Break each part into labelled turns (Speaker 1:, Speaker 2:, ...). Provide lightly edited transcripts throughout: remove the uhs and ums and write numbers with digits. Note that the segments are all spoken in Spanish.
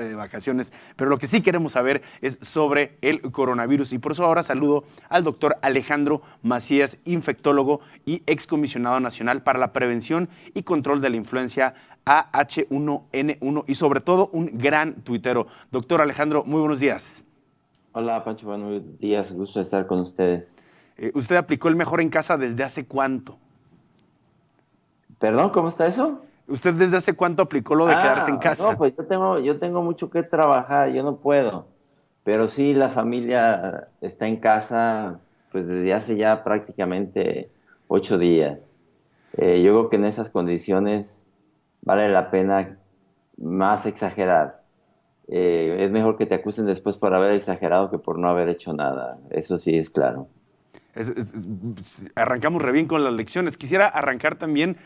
Speaker 1: de vacaciones, pero lo que sí queremos saber es sobre el coronavirus y por eso ahora saludo al doctor Alejandro Macías, infectólogo y excomisionado nacional para la prevención y control de la influencia AH1N1 y sobre todo un gran tuitero. Doctor Alejandro, muy buenos días.
Speaker 2: Hola Pancho, buenos días, gusto estar con ustedes.
Speaker 1: ¿Usted aplicó el mejor en casa desde hace cuánto?
Speaker 2: Perdón, ¿cómo está eso?
Speaker 1: ¿Usted desde hace cuánto aplicó lo de quedarse en
Speaker 2: No,
Speaker 1: casa?
Speaker 2: pues yo tengo mucho que trabajar, yo no puedo. Pero sí, la familia está en casa, pues desde hace ya prácticamente 8 días. Yo creo que en esas condiciones vale la pena más exagerar. Es mejor que te acusen después por haber exagerado que por no haber hecho nada. Eso sí es claro.
Speaker 1: Arrancamos re bien con las lecciones. Quisiera arrancar también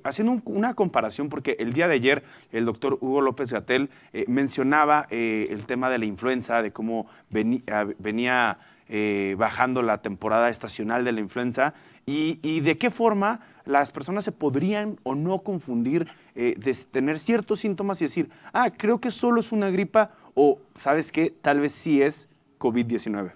Speaker 1: haciendo una comparación, porque el día de ayer el doctor Hugo López Gatell mencionaba el tema de la influenza, de cómo venía bajando la temporada estacional de la influenza y de qué forma las personas se podrían o no confundir de tener ciertos síntomas y decir, ah, creo que solo es una gripa o, ¿sabes qué? Tal vez sí es COVID-19.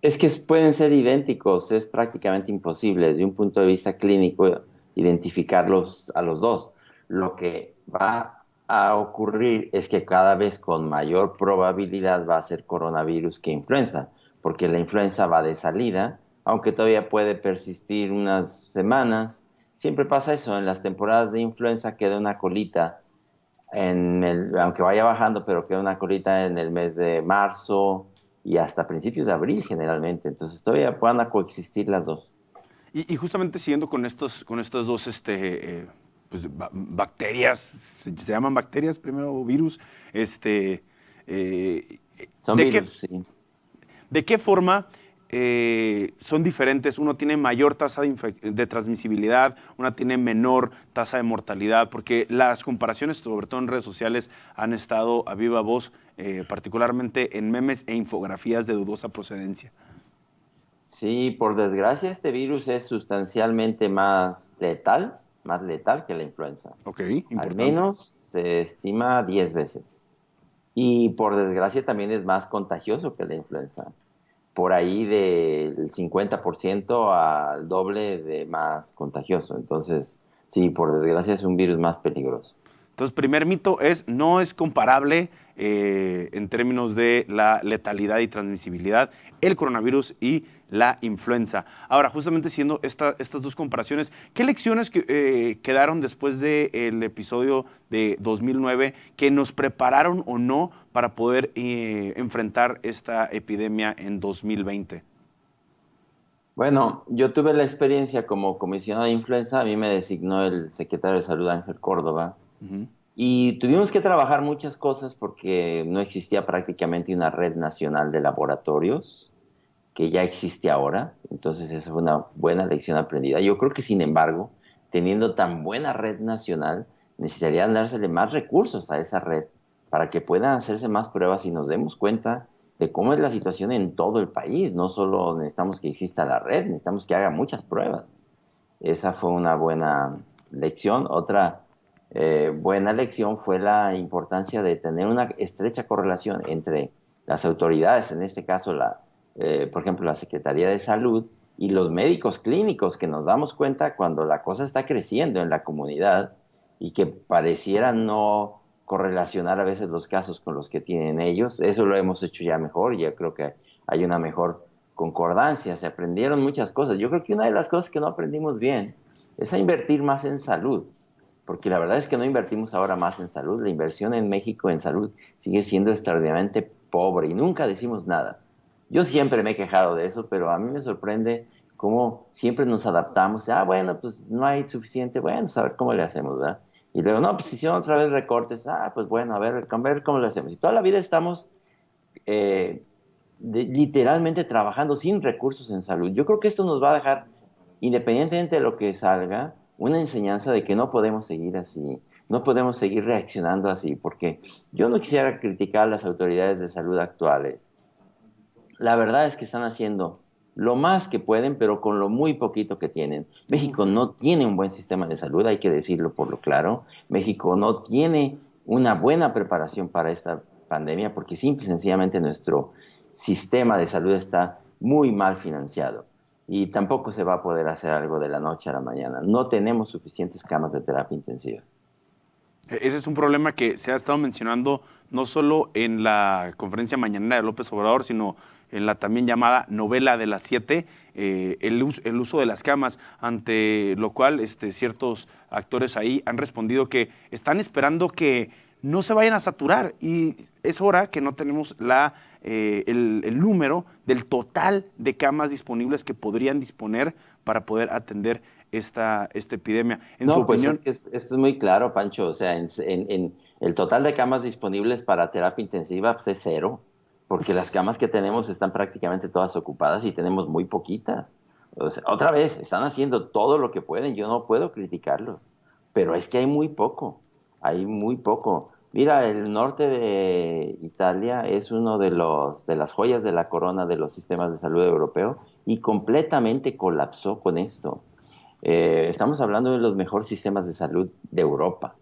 Speaker 2: Es que pueden ser idénticos, es prácticamente imposible desde un punto de vista clínico identificarlos a los dos. Lo que va a ocurrir es que cada vez con mayor probabilidad va a ser coronavirus que influenza, porque la influenza va de salida, aunque todavía puede persistir unas semanas. Siempre pasa eso, en las temporadas de influenza queda una colita aunque vaya bajando, pero queda una colita en el mes de marzo y hasta principios de abril generalmente. Entonces todavía van a coexistir las dos.
Speaker 1: Y justamente siguiendo con estas dos pues, bacterias, se llaman bacterias primero o virus, este, eh,
Speaker 2: Son
Speaker 1: ¿de qué,
Speaker 2: virus, sí.
Speaker 1: de qué forma son diferentes? Uno tiene mayor tasa de transmisibilidad, una tiene menor tasa de mortalidad, porque las comparaciones, sobre todo en redes sociales, han estado a viva voz, particularmente en memes e infografías de dudosa procedencia.
Speaker 2: Sí, por desgracia este virus es sustancialmente más letal que la influenza.
Speaker 1: Ok,
Speaker 2: Al
Speaker 1: importante.
Speaker 2: menos se estima 10 veces. Y por desgracia también es más contagioso que la influenza. Por ahí del 50% al doble de más contagioso. Entonces, sí, por desgracia es un virus más peligroso.
Speaker 1: Entonces, primer mito es, no es comparable en términos de la letalidad y transmisibilidad el coronavirus y la influenza. Ahora, justamente siendo estas dos comparaciones, ¿qué lecciones quedaron después del episodio de 2009 que nos prepararon o no para poder enfrentar esta epidemia en 2020?
Speaker 2: Bueno, yo tuve la experiencia como comisionado de influenza, a mí me designó el secretario de Salud Ángel Córdoba
Speaker 1: Ujú.
Speaker 2: y tuvimos que trabajar muchas cosas porque no existía prácticamente una red nacional de laboratorios que ya existe ahora. Entonces esa fue una buena lección aprendida. Yo creo que, sin embargo, teniendo tan buena red nacional, necesitarían dársele más recursos a esa red para que puedan hacerse más pruebas y nos demos cuenta de cómo es la situación en todo el país. No solo necesitamos que exista la red, necesitamos que haga muchas pruebas. Esa fue una buena lección. Otra buena lección fue la importancia de tener una estrecha correlación entre las autoridades, en este caso por ejemplo, la Secretaría de Salud y los médicos clínicos, que nos damos cuenta cuando la cosa está creciendo en la comunidad y que pareciera no correlacionar a veces los casos con los que tienen ellos. Eso lo hemos hecho ya mejor, ya creo que hay una mejor concordancia, se aprendieron muchas cosas. Yo creo que una de las cosas que no aprendimos bien es a invertir más en salud, porque la verdad es que no invertimos ahora más en salud. La inversión en México en salud sigue siendo extraordinariamente pobre y nunca decimos nada. Yo siempre me he quejado de eso, pero a mí me sorprende cómo siempre nos adaptamos. Ah, bueno, pues no hay suficiente, bueno, pues a ver cómo le hacemos, ¿verdad? Y luego, no, pues hicieron otra vez recortes. Ah, pues bueno, a ver cómo le hacemos. Y toda la vida estamos eh, literalmente trabajando sin recursos en salud. Yo creo que esto nos va a dejar, independientemente de lo que salga, una enseñanza de que no podemos seguir así, no podemos seguir reaccionando así, porque yo no quisiera criticar a las autoridades de salud actuales. La verdad es que están haciendo lo más que pueden, pero con lo muy poquito que tienen. México no tiene un buen sistema de salud, hay que decirlo por lo claro. México no tiene una buena preparación para esta pandemia, porque simple y sencillamente nuestro sistema de salud está muy mal financiado y tampoco se va a poder hacer algo de la noche a la mañana. No tenemos suficientes camas de terapia intensiva.
Speaker 1: Ese es un problema que se ha estado mencionando no solo en la conferencia mañanera de López Obrador, sino en la también llamada novela de las 7, el uso de las camas, ante lo cual ciertos actores ahí han respondido que están esperando que no se vayan a saturar y es hora que no tenemos el número del total de camas disponibles que podrían disponer para poder atender esta epidemia. En su
Speaker 2: No, pues es
Speaker 1: opinión,
Speaker 2: que esto es muy claro, Pancho. O sea, en el total de camas disponibles para terapia intensiva pues es cero, porque las camas que tenemos están prácticamente todas ocupadas y tenemos muy poquitas. O sea, otra vez, están haciendo todo lo que pueden. Yo no puedo criticarlos, pero es que hay muy poco. Mira, el norte de Italia es uno de las joyas de la corona de los sistemas de salud europeo y completamente colapsó con esto. Estamos hablando de los mejores sistemas de salud de Europa.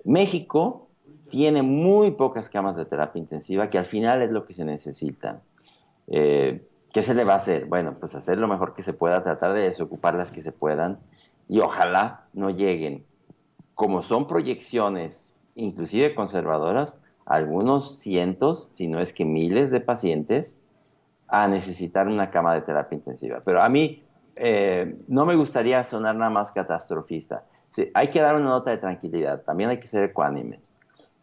Speaker 2: México tiene muy pocas camas de terapia intensiva, que al final es lo que se necesita. ¿Qué se le va a hacer? Bueno, pues hacer lo mejor que se pueda, tratar de desocupar las que se puedan y ojalá no lleguen, como son proyecciones, inclusive conservadoras, algunos cientos, si no es que miles de pacientes a necesitar una cama de terapia intensiva. Pero a mí no me gustaría sonar nada más catastrofista. Sí, hay que dar una nota de tranquilidad, también hay que ser ecuánimes.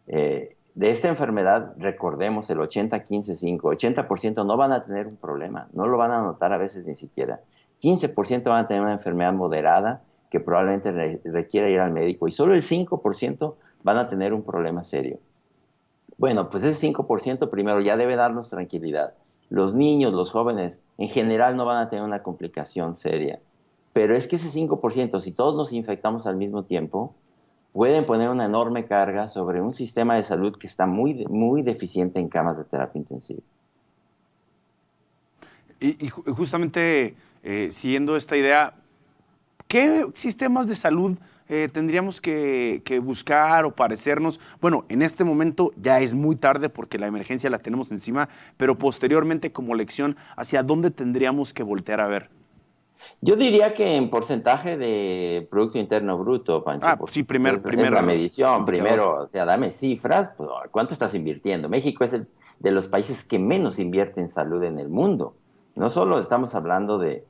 Speaker 2: De esta enfermedad, recordemos el 80-15-5, 80% no van a tener un problema, no lo van a notar a veces ni siquiera. 15% van a tener una enfermedad moderada que probablemente requiera ir al médico y solo el 5% van a tener un problema serio. Bueno, pues ese 5% primero ya debe darnos tranquilidad. Los niños, los jóvenes, en general no van a tener una complicación seria. Pero es que ese 5%, si todos nos infectamos al mismo tiempo, pueden poner una enorme carga sobre un sistema de salud que está muy deficiente en camas de terapia intensiva.
Speaker 1: justamente siguiendo esta idea, ¿qué sistemas de salud tendríamos que buscar o parecernos? Bueno, en este momento ya es muy tarde porque la emergencia la tenemos encima, pero posteriormente como lección, ¿hacia dónde tendríamos que voltear a ver?
Speaker 2: Yo diría que en porcentaje de Producto Interno Bruto, Pancho,
Speaker 1: Ah,
Speaker 2: porque
Speaker 1: sí,
Speaker 2: pues, es
Speaker 1: primer
Speaker 2: la medición.
Speaker 1: indicador.
Speaker 2: Primero, o sea, dame cifras, pues, ¿cuánto estás invirtiendo? México es el de los países que menos invierte en salud en el mundo. No solo estamos hablando de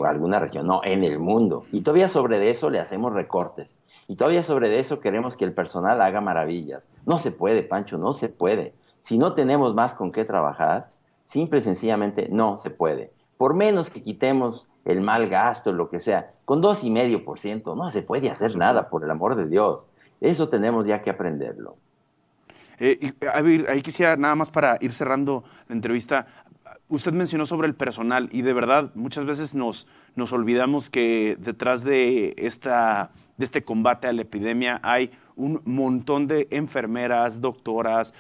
Speaker 2: alguna región, no, en el mundo. Y todavía sobre de eso le hacemos recortes. Y todavía sobre de eso queremos que el personal haga maravillas. No se puede, Pancho, no se puede. Si no tenemos más con qué trabajar, simple y sencillamente no se puede. Por menos que quitemos el mal gasto, lo que sea, con 2,5% no se puede
Speaker 1: No
Speaker 2: hacer
Speaker 1: se puede.
Speaker 2: nada, por el amor de Dios. Eso tenemos ya que aprenderlo.
Speaker 1: A ver, ahí quisiera nada más para ir cerrando la entrevista. Usted mencionó sobre el personal y de verdad muchas veces nos olvidamos que detrás de este combate a la epidemia hay un montón de enfermeras, doctoras,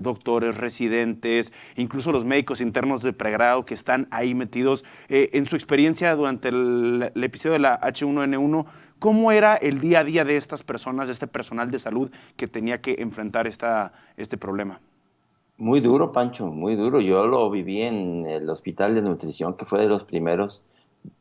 Speaker 1: doctores, residentes, incluso los médicos internos de pregrado que están ahí metidos. En su experiencia durante el episodio de la H1N1, ¿cómo era el día a día de estas personas, de este personal de salud que tenía que enfrentar este problema?
Speaker 2: Muy duro, Pancho, muy duro. Yo lo viví en el hospital de nutrición, que fue de los primeros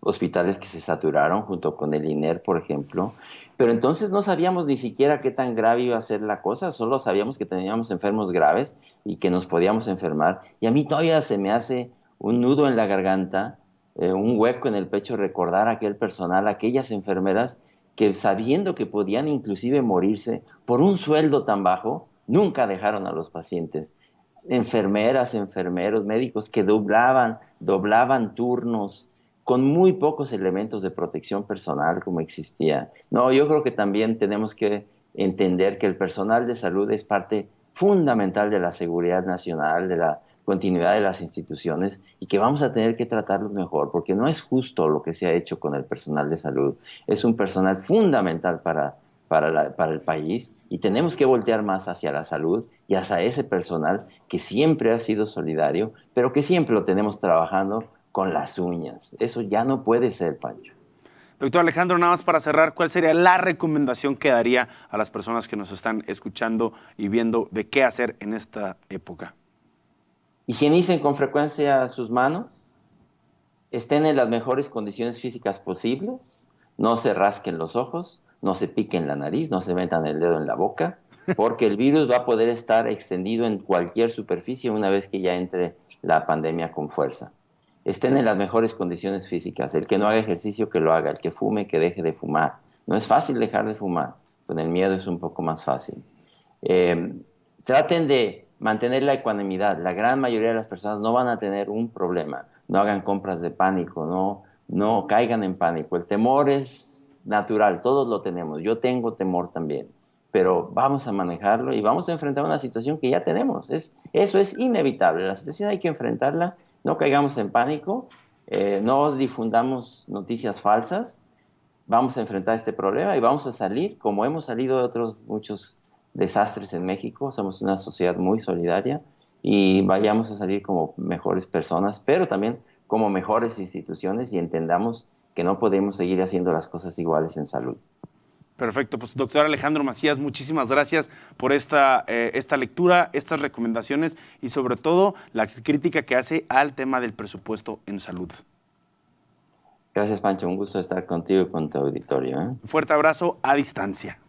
Speaker 2: hospitales que se saturaron, junto con el INER, por ejemplo. Pero entonces no sabíamos ni siquiera qué tan grave iba a ser la cosa, solo sabíamos que teníamos enfermos graves y que nos podíamos enfermar. Y a mí todavía se me hace un nudo en la garganta, un hueco en el pecho recordar a aquel personal, aquellas enfermeras que sabiendo que podían inclusive morirse por un sueldo tan bajo, nunca dejaron a los pacientes. Enfermeras, enfermeros, médicos que doblaban turnos con muy pocos elementos de protección personal como existía. No, yo creo que también tenemos que entender que el personal de salud es parte fundamental de la seguridad nacional, de la continuidad de las instituciones y que vamos a tener que tratarlos mejor, porque no es justo lo que se ha hecho con el personal de salud. Es un personal fundamental para el país y tenemos que voltear más hacia la salud y hacia ese personal que siempre ha sido solidario, pero que siempre lo tenemos trabajando con las uñas. Eso ya no puede ser, Pancho.
Speaker 1: Doctor Alejandro, nada más para cerrar, ¿cuál sería la recomendación que daría a las personas que nos están escuchando y viendo de qué hacer en esta época?
Speaker 2: Higienicen con frecuencia sus manos, estén en las mejores condiciones físicas posibles, no se rasquen los ojos, no se piquen la nariz, no se metan el dedo en la boca, porque el virus va a poder estar extendido en cualquier superficie una vez que ya entre la pandemia con fuerza. Estén en las mejores condiciones físicas. El que no haga ejercicio, que lo haga. El que fume, que deje de fumar. No es fácil dejar de fumar. Con el miedo es un poco más fácil. Eh, Traten de mantener la ecuanimidad. La gran mayoría de las personas no van a tener un problema. No hagan compras de pánico, no caigan en pánico. El temor es natural, todos lo tenemos. Yo tengo temor también, pero vamos a manejarlo y vamos a enfrentar una situación que ya tenemos. Eso es inevitable. La situación hay que enfrentarla. No caigamos en pánico, no difundamos noticias falsas. Vamos a enfrentar este problema y vamos a salir, como hemos salido de otros muchos desastres en México. Somos una sociedad muy solidaria y vayamos a salir como mejores personas, pero también como mejores instituciones, y entendamos que no podemos seguir haciendo las cosas iguales en salud.
Speaker 1: Perfecto, pues doctor Alejandro Macías, muchísimas gracias por esta lectura, estas recomendaciones y sobre todo la crítica que hace al tema del presupuesto en salud.
Speaker 2: Gracias, Pancho. Un gusto estar contigo y con tu auditorio, ¿eh?
Speaker 1: Un fuerte abrazo a distancia.